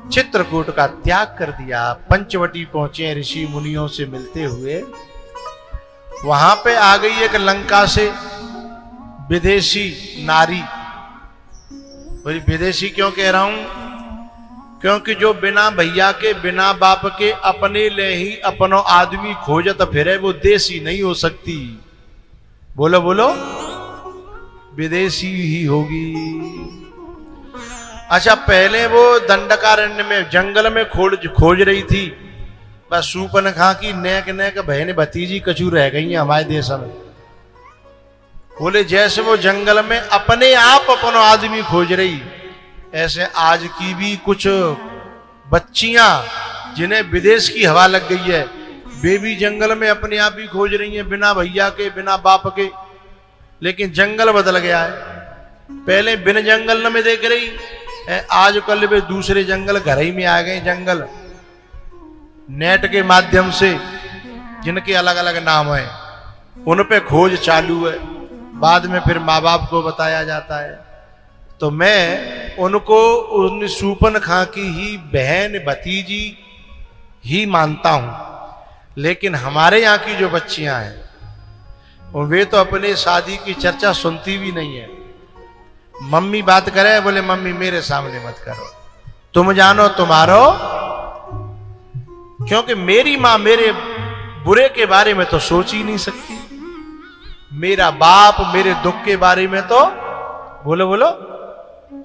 चित्रकूट का त्याग कर दिया, पंचवटी पहुंचे ऋषि मुनियों से मिलते हुए। वहां पे आ गई एक लंका से विदेशी नारी। बोली विदेशी क्यों कह रहा हूं? क्योंकि जो बिना भैया के बिना बाप के अपने ले ही अपनो आदमी खोजत फिरे वो देसी नहीं हो सकती। बोलो बोलो, विदेशी ही होगी। अच्छा, पहले वो दंडकारण्य में जंगल में खोज रही थी, बस सूर्पनखा की नेक नेक बहन भतीजी कचू रह गई हैं हमारे देश में। बोले जैसे वो जंगल में अपने आप अपनो आदमी खोज रही, ऐसे आज की भी कुछ बच्चियां जिन्हें विदेश की हवा लग गई है, वे भी जंगल में अपने आप ही खोज रही हैं बिना भैया के बिना बाप के। लेकिन जंगल बदल गया है, पहले बिन जंगल में देख रही, आजकल वे दूसरे जंगल घर ही में आ गए। जंगल नेट के माध्यम से जिनके अलग अलग नाम है उन पे खोज चालू है, बाद में फिर माँ बाप को बताया जाता है। तो मैं उनको उन सूर्पनखा की ही बहन भतीजी ही मानता हूं। लेकिन हमारे यहाँ की जो बच्चियां हैं वे तो अपने शादी की चर्चा सुनती भी नहीं है। मम्मी बात करे, बोले मम्मी मेरे सामने मत करो, तुम जानो तुम्हारो, क्योंकि मेरी मां मेरे बुरे के बारे में तो सोच ही नहीं सकती, मेरा बाप मेरे दुख के बारे में तो बोलो बोलो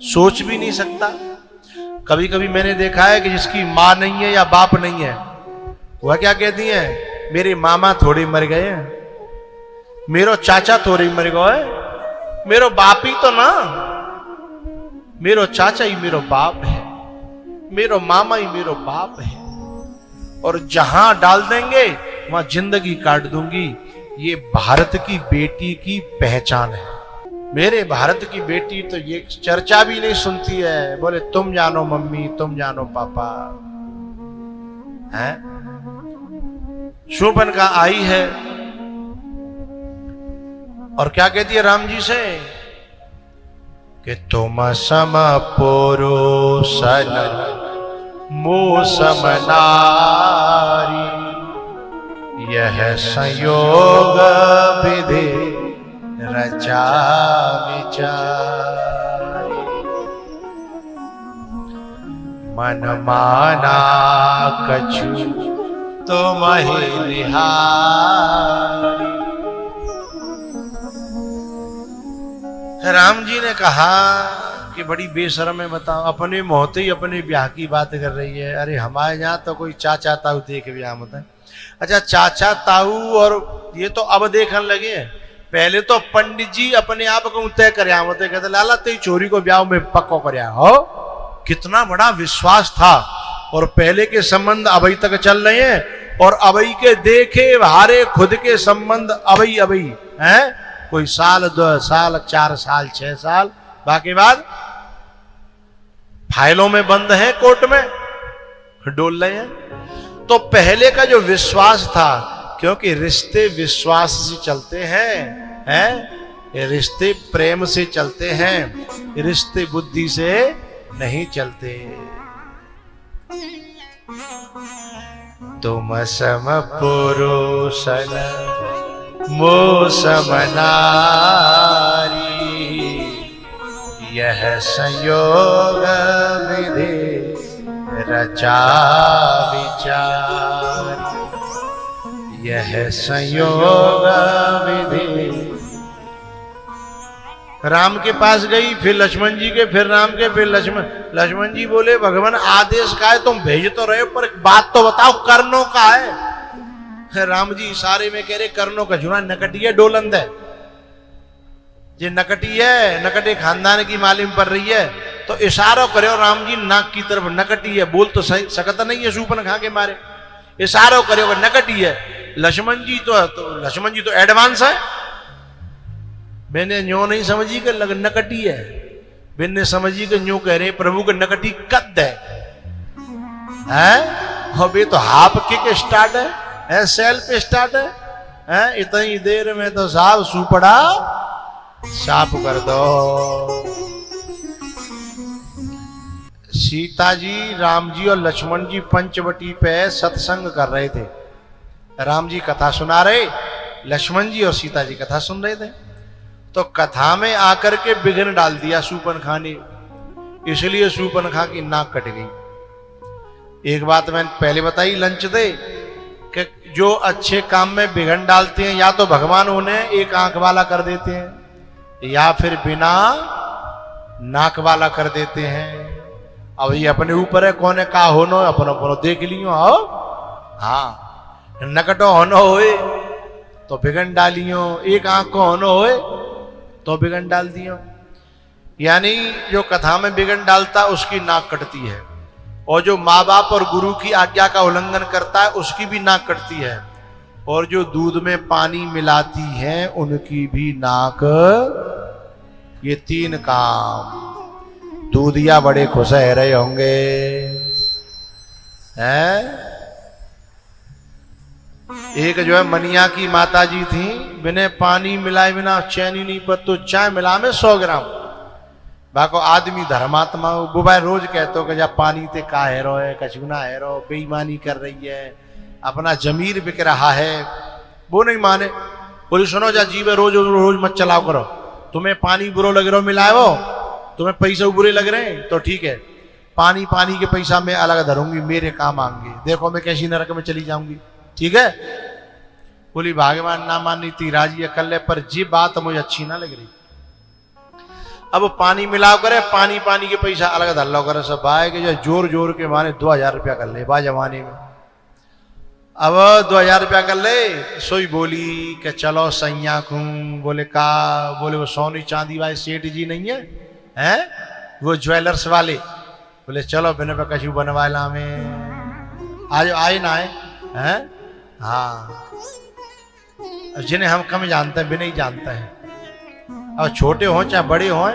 सोच भी नहीं सकता। कभी कभी मैंने देखा है कि जिसकी मां नहीं है या बाप नहीं है, वह क्या कहती है, मेरे मामा थोड़े मर गए हैं, मेरो चाचा थोड़े मर गए, मेरो बाप ही तो ना, मेरो चाचा ही मेरो बाप है, मेरो मामा ही मेरो बाप है, और जहां डाल देंगे वहां जिंदगी काट दूंगी। ये भारत की बेटी की पहचान है। मेरे भारत की बेटी तो ये चर्चा भी नहीं सुनती है, बोले तुम जानो मम्मी, तुम जानो पापा। है शूर्पनखा आई है और क्या कहती है राम जी से कि तुम सम पुरुषन मो सम नारी, यह संयोग विधि रचा विचारी, मन माना कछु तुम ही निहारी। राम जी ने कहा कि बड़ी बेशर्म है, बताओ अपने मोहते ही अपने ब्याह की बात कर रही है। अरे हमारे यहाँ तो कोई चाचा ताऊ देख ब्याह होता है। अच्छा, चाचा ताऊ और ये तो अब देखने लगे, पहले तो पंडित जी अपने आप को तय कर होते, कहते लाला तेरी चोरी को ब्याह में पक्को कर हो। कितना बड़ा विश्वास था। और पहले के संबंध अभी तक चल रहे हैं, और अभी के देखे हारे खुद के संबंध अभी अभी हैं, कोई साल 2 साल 4 साल 6 साल, बाकी बाद फाइलों में बंद है, कोर्ट में डोल रहे हैं। तो पहले का जो विश्वास था, क्योंकि रिश्ते विश्वास से चलते हैं, ये रिश्ते प्रेम से चलते हैं, रिश्ते बुद्धि से नहीं चलते। तुम सम पुरुषन मो सम नारी, यह संयोग विधि रचा विचार, यह संयोग विधि। राम के पास गई, फिर लक्ष्मण जी के, फिर राम के, फिर लक्ष्मण जी बोले भगवान आदेश का है, तुम भेज तो रहे हो पर एक बात तो बताओ, कर्णों का है। राम जी इशारे में कह रहे कर्णों का जुना नकटिया डोलंद है, ये नकटी है, नकटे खानदान की मालूम पड़ रही है। तो इशारा करो राम जी नाक की तरफ, नकटी है, बोल तो सकता नहीं है शूर्पनखा के मारे, इशारा करो नकटी है। लक्ष्मण जी तो एडवांस है, मैंने न्यो नहीं समझी कि नकटी है, मैंने समझी कि न्यो कह रहे प्रभु के नकटी कद है, वे तो हाफ किक स्टार्ट है, सेल्फ स्टार्ट है, इतनी देर में तो साहब सुपड़ा साफ कर दो। सीता जी, राम जी और लक्ष्मण जी पंचवटी पे सत्संग कर रहे थे। राम जी कथा सुना रहे, लक्ष्मण जी और सीता जी कथा सुन रहे थे। तो कथा में आकर के विघ्न डाल दिया शूर्पणखा ने, इसलिए शूर्पणखा की नाक कट गई। एक बात मैंने पहले बताई लंच दे कि जो अच्छे काम में विघ्न डालते हैं, या तो भगवान उन्हें एक आंख वाला कर देते हैं या फिर बिना नाक वाला कर देते हैं। अब ये अपने ऊपर है, कौन है का होनो, अपनो अपनो देख लियो। आओ हाँ, नकटो होनो होए तो बिगन डालियो, एक आंख को होनो होए तो बिगन डाल दियो। यानी जो कथा में बिगन डालता उसकी नाक कटती है, और जो माँ बाप और गुरु की आज्ञा का उल्लंघन करता है उसकी भी नाक कटती है, और जो दूध में पानी मिलाती हैं उनकी भी नाक। ये तीन काम दूधिया बड़े खुश रह रहे होंगे हैं। एक जो है मनिया की माता जी थी, बिना पानी मिलाए बिना चैन ही नहीं पर, तो चाय मिला में 100 ग्राम। बाको आदमी धर्मात्मा वो भाई रोज कहते हो कि जब पानी ते का हैरो है, कचुना हैरो, बेईमानी कर रही है, अपना जमीर बिक रहा है। वो नहीं माने, बोली सुनो जा जीव रोज रोज मत चलाओ करो, तुम्हें पानी बुरो लग रहा हो मिलाए वो, तुम्हें पैसे बुरे लग रहे हैं तो ठीक है, पानी पानी के पैसा मैं अलग धरूंगी, मेरे काम आएंगे, देखो मैं कैसी नरक में चली जाऊंगी, ठीक है। बोली भगवान ना मानी थी राजी कल, पर जी बात मुझे अच्छी ना लग रही। अब पानी मिलाओ करे, पानी पानी के पैसा अलग धर लो करे, सब भाई के जो जोर जोर के माने 2000 रुपया कर ले बा जमाने में। अब 2000 रुपया कर ले, सोई बोली कि चलो सैया खूं। बोले का? बोले वो सोनी चांदी वाले सेठ जी नहीं है, हैं वो ज्वेलर्स वाले। बोले चलो बिना पे कछु बनवा ला में, आज आए ना आए हैं। हाँ, जिन्हें हम कम जानते हैं बिना ही जानते हैं, अब छोटे हों चाहे बड़े हों,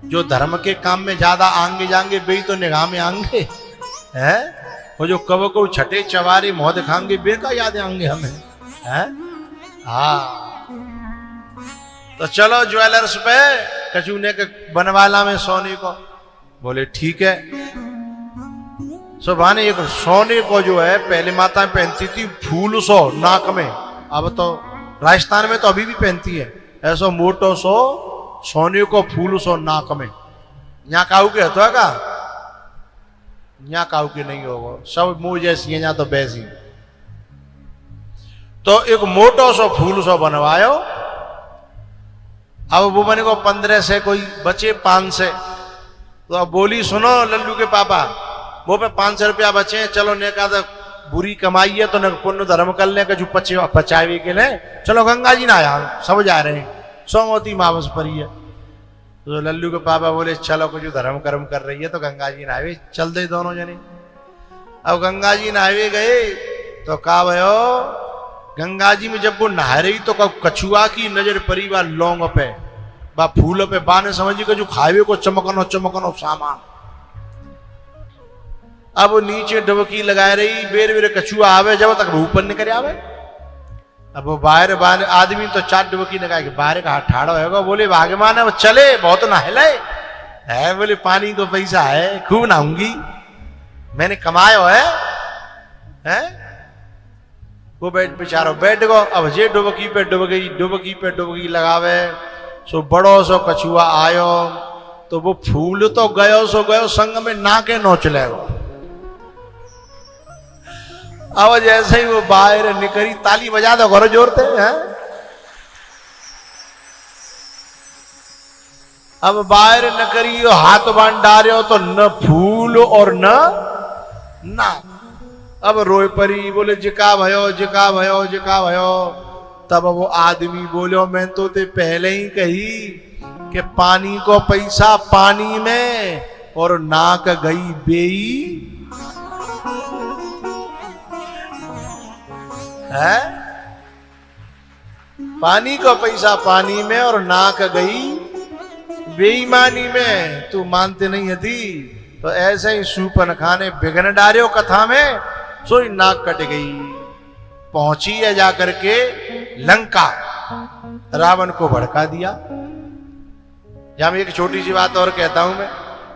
जो धर्म के काम में ज्यादा आंगे जाएंगे बे तो निगाह में आएंगे हैं, वो जो कब को छठे चवारे मुंह दिखाएंगे बे का याद आएंगे हमें हैं। हाँ, तो चलो ज्वेलर्स पे कचूने के बनवाला में सोने को। बोले ठीक है। सुभाने एक सोने को जो है पहले माता पहनती थी फूल सो नाक में, अब तो राजस्थान में तो अभी भी पहनती है, ऐसा मोटो सो सोने को फूल सो नाक में। यहाँ काऊ के हतो का? यहाँ काऊ के नहीं होगा, सब मुंह जैसी है यहाँ तो बैसी। तो एक मोटो सो फूल सो बनवायो। अब वो बने को 15 से कोई बचे 5 से, तो अब बोली सुनो लल्लू के पापा, वो पे 500 रुपया बचे, चलो ने कहा था बुरी कमाई है तो न पुण्य धर्म कर ले, जो पचावे के लिए चलो गंगा जी ना आया, सब जा रहे हैं, सोमवती मावस परी है। तो लल्लू के पापा बोले चलो कुछ धर्म कर्म कर रही है तो गंगा जी नहावे चल दे दोनों जने। अब गंगा जी नहावे गए तो कहा भयो, गंगा जी में जब वो नहा रही तो कछुआ की नजर परी बा लौंग पे, बा फूल पे, बाने समझी जो खावे को चमकनो चमकनो सामान। अब नीचे डुबकी लगा रही, बेर बेर कछुआ आवे जब तक ऊपर निकल आवे। अब वो बाहर आदमी तो 4 डुबकी लगा के बाहर का हाथ ठाड़ो होगा। बोले भागमान अब चले, बहुत नहले है। बोले पानी को पैसा है, खूब नहाऊंगी, मैंने कमाया है? वो बैठ बेचारो बैठ गो। अब जे डुबकी पे डुबकी लगावे, सो बड़ो सो कछुआ आयो, तो वो फूल तो गयो सो गयो, संग में नाके नोच ले। अब जैसे ही वो बाहर निकली, ताली बजा दो घर जोरते हैं। अब बाहर निकली, हाथ बांध डारे तो न फूल और न ना। अब रोए परी, बोले जिका भयो जिका भयो जिका भयो। तब वो आदमी बोलो मैं तो ते पहले ही कही कि पानी को पैसा पानी में और नाक गई बेई है। पानी को पैसा पानी में और नाक गई बेईमानी में। तू मानते नहीं थी तो ऐसे ही शूर्पणखा ने बिघन डारियो कथा में, सोई नाक कट गई। पहुंची है जाकर के लंका, रावण को भड़का दिया। यहां मैं एक छोटी सी बात और कहता हूं मैं,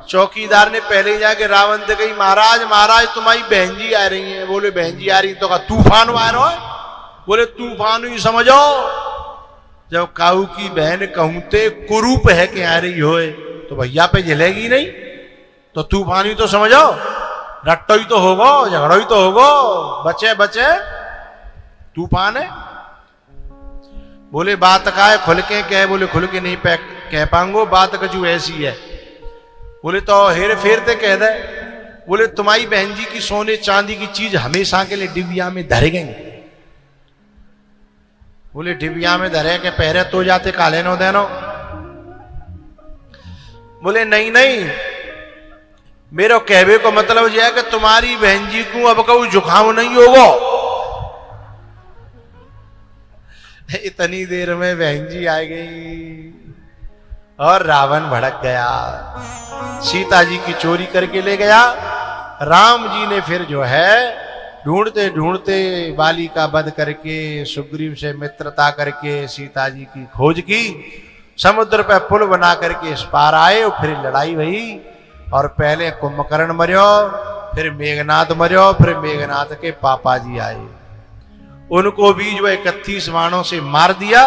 चौकीदार ने पहले ही जाके रावण से कही, महाराज महाराज तुम्हारी बहन जी आ रही हैं। बोले बहन जी आ रही तो कहा तूफान आ रहा है। बोले तूफान ही समझो, जब काऊ की बहन कहूते कुरूप है कि आ रही हो तो भैया पे जलेगी नहीं, तो तूफान ही तो समझो, रट्टो ही तो होगो, झगड़ो ही तो होगो, बचे बचे तूफान है। बोले बात का है खुल के कह। बोले खुल के नहीं कह पाऊंगो, बात कजू ऐसी है। बोले तो हेर फेर ते कह दे। बोले तुम्हारी बहन जी की सोने चांदी की चीज हमेशा के लिए डिबिया में धरे गई। बोले डिबिया में धरे के पहरे तो जाते काले नो देनो। बोले नहीं नहीं, मेरे कहवे को मतलब यह है कि तुम्हारी बहन जी को अब कहूं जुकाम नहीं होगा। इतनी देर में बहन जी आ गई और रावण भड़क गया, सीता जी की चोरी करके ले गया। राम जी ने फिर जो है ढूंढते ढूंढते बाली का वध करके सुग्रीव से मित्रता करके सीता जी की खोज की, समुद्र पर पुल बना करके इस पार आए और फिर लड़ाई हुई। और पहले कुंभकर्ण मर्यो, फिर मेघनाद मर्यो, फिर मेघनाद के पापा जी आए, उनको भी जो 31 बाणों से मार दिया।